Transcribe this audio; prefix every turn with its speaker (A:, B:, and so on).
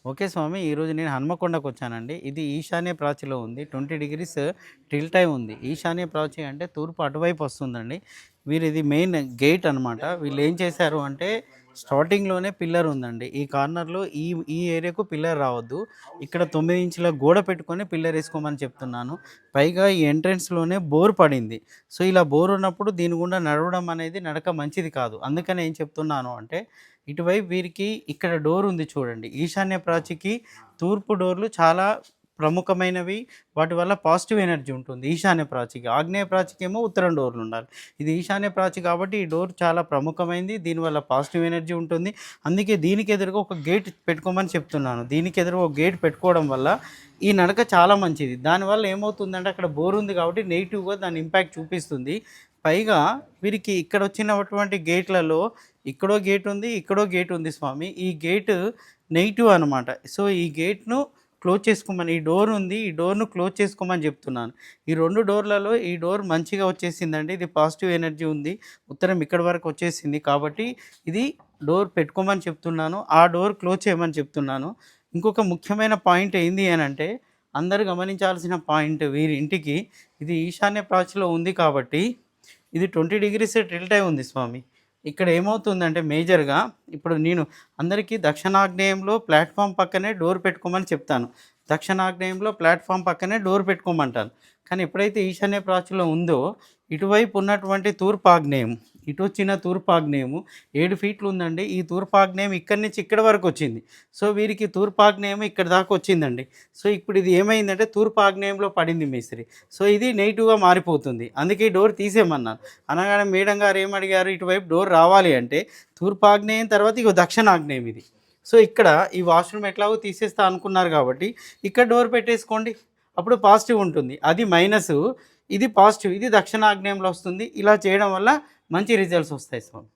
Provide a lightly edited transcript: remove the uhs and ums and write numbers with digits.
A: Okay స్వామి. ఈరోజు నేను హన్మకొండకొచ్చానండి. ఇది ఈశాన్య ప్రాచిలో ఉంది. 20 డిగ్రీస్ టిల్ట్ అయి ఉంది. ఈశాన్య ప్రాచి అంటే తూర్పు అటువైపు వస్తుందండి. వీరిది మెయిన్ గేట్ అనమాట. వీళ్ళేం చేశారు అంటే స్టార్టింగ్‌లోనే పిల్లర్ ఉందండి. ఈ కార్నర్‌లో ఈ ఏరియాకు పిల్లర్ రావద్దు. ఇక్కడ 9 ఇంచుల గోడ పెట్టుకొని పిల్లర్ ఏసుకోమని చెప్తున్నాను. పైగా ఈ ఎంట్రన్స్‌లోనే బోర్ పడింది. సో, ఇలా బోర్ ఉన్నప్పుడు దీని గుండా నడవడం అనేది నడక మంచిది కాదు. అందుకని ఏం చెప్తున్నాను అంటే ఇటువైపు వీరికి ఇక్కడ డోర్ ఉంది చూడండి. ఈశాన్య ప్రాచికి తూర్పు డోర్లు చాలా ప్రముఖమైనవి. వాటి వల్ల పాజిటివ్ ఎనర్జీ ఉంటుంది ఈశాన్య ప్రాచికి. ఆగ్నేయ ప్రాచికేమో ఉత్తరం డోర్లు ఉండాలి. ఇది ఈశాన్య ప్రాచి కాబట్టి ఈ డోర్ చాలా ప్రముఖమైంది. దీనివల్ల పాజిటివ్ ఎనర్జీ ఉంటుంది. అందుకే దీనికి ఎదురుగా ఒక గేట్ పెట్టుకోమని చెప్తున్నాను. దీనికి ఎదురుగా ఒక గేట్ పెట్టుకోవడం వల్ల ఈ నడక చాలా మంచిది. దానివల్ల ఏమవుతుందంటే అక్కడ బోర్ ఉంది కాబట్టి నెగిటివ్‌గా దాని ఇంపాక్ట్ చూపిస్తుంది. పైగా వీరికి ఇక్కడ వచ్చినటువంటి గేట్లలో ఇక్కడో గేట్ ఉంది, ఇక్కడో గేట్ ఉంది స్వామి. ఈ గేటు నెగిటివ్ అనమాట. సో, ఈ గేట్‌ను క్లోజ్ చేసుకోమని, ఈ డోర్ ఉంది, ఈ డోర్‌ను క్లోజ్ చేసుకోమని చెప్తున్నాను. ఈ 2 డోర్లలో ఈ డోర్ మంచిగా వచ్చేసిందండి. ఇది పాజిటివ్ ఎనర్జీ ఉంది. ఉత్తరం ఇక్కడి వరకు వచ్చేసింది. కాబట్టి ఇది డోర్ పెట్టుకోమని చెప్తున్నాను. ఆ డోర్ క్లోజ్ చేయమని చెప్తున్నాను. ఇంకొక ముఖ్యమైన పాయింట్ ఏంది అనంటే, అందరూ గమనించాల్సిన పాయింట్ వీరి ఇంటికి ఇది ఈశాన్య ప్రాచిలో ఉంది కాబట్టి ఇది 20 డిగ్రీస్ టిల్ట్ అయి ఉంది స్వామి. ఇక్కడ ఏమవుతుందంటే మేజర్‌గా ఇప్పుడు నేను అందరికీ దక్షిణాగ్నేయంలో ప్లాట్‌ఫార్మ్ పక్కనే డోర్ పెట్టుకోమని చెప్తాను. దక్షిణాగ్నేయంలో ప్లాట్‌ఫార్మ్ పక్కనే డోర్ పెట్టుకోమంటాను. కానీ ఎప్పుడైతే ఈశాన్య ప్రాచ్యంలో ఉందో ఇటువైపు ఉన్నటువంటి తూర్పాగ్నేయం, ఇటొచ్చిన తూర్పాగ్నేయము 7 ఫీట్లు ఉందండి. ఈ తూర్పాగ్నేయం ఇక్కడి నుంచి ఇక్కడి వరకు వచ్చింది. సో, వీరికి తూర్పాగ్నేయం ఇక్కడి దాకా వచ్చిందండి. సో, ఇప్పుడు ఇది ఏమైందంటే తూర్పాగ్నేయంలో పడింది మేస్త్రి. సో, ఇది నెగెటివ్‌గా మారిపోతుంది. అందుకే ఈ డోర్ తీసేయమన్నాను. అనగానే మేడం గారు ఏమడిగారు, ఇటువైపు డోర్ రావాలి అంటే తూర్పాగ్నేయం తర్వాత ఇగో దక్షిణాగ్నేయం ఇది. సో, ఇక్కడ ఈ వాష్‌రూమ్ ఎట్లాగో తీసేస్తా అనుకున్నారు కాబట్టి ఇక్కడ డోర్ పెట్టేసుకోండి. అప్పుడు పాజిటివ్ ఉంటుంది. అది మైనసు, ఇది పాజిటివ్. ఇది దక్షిణాగ్నేయంలో వస్తుంది. ఇలా చేయడం వల్ల మంచి రిజల్ట్స్ వస్తాయి స్వామి.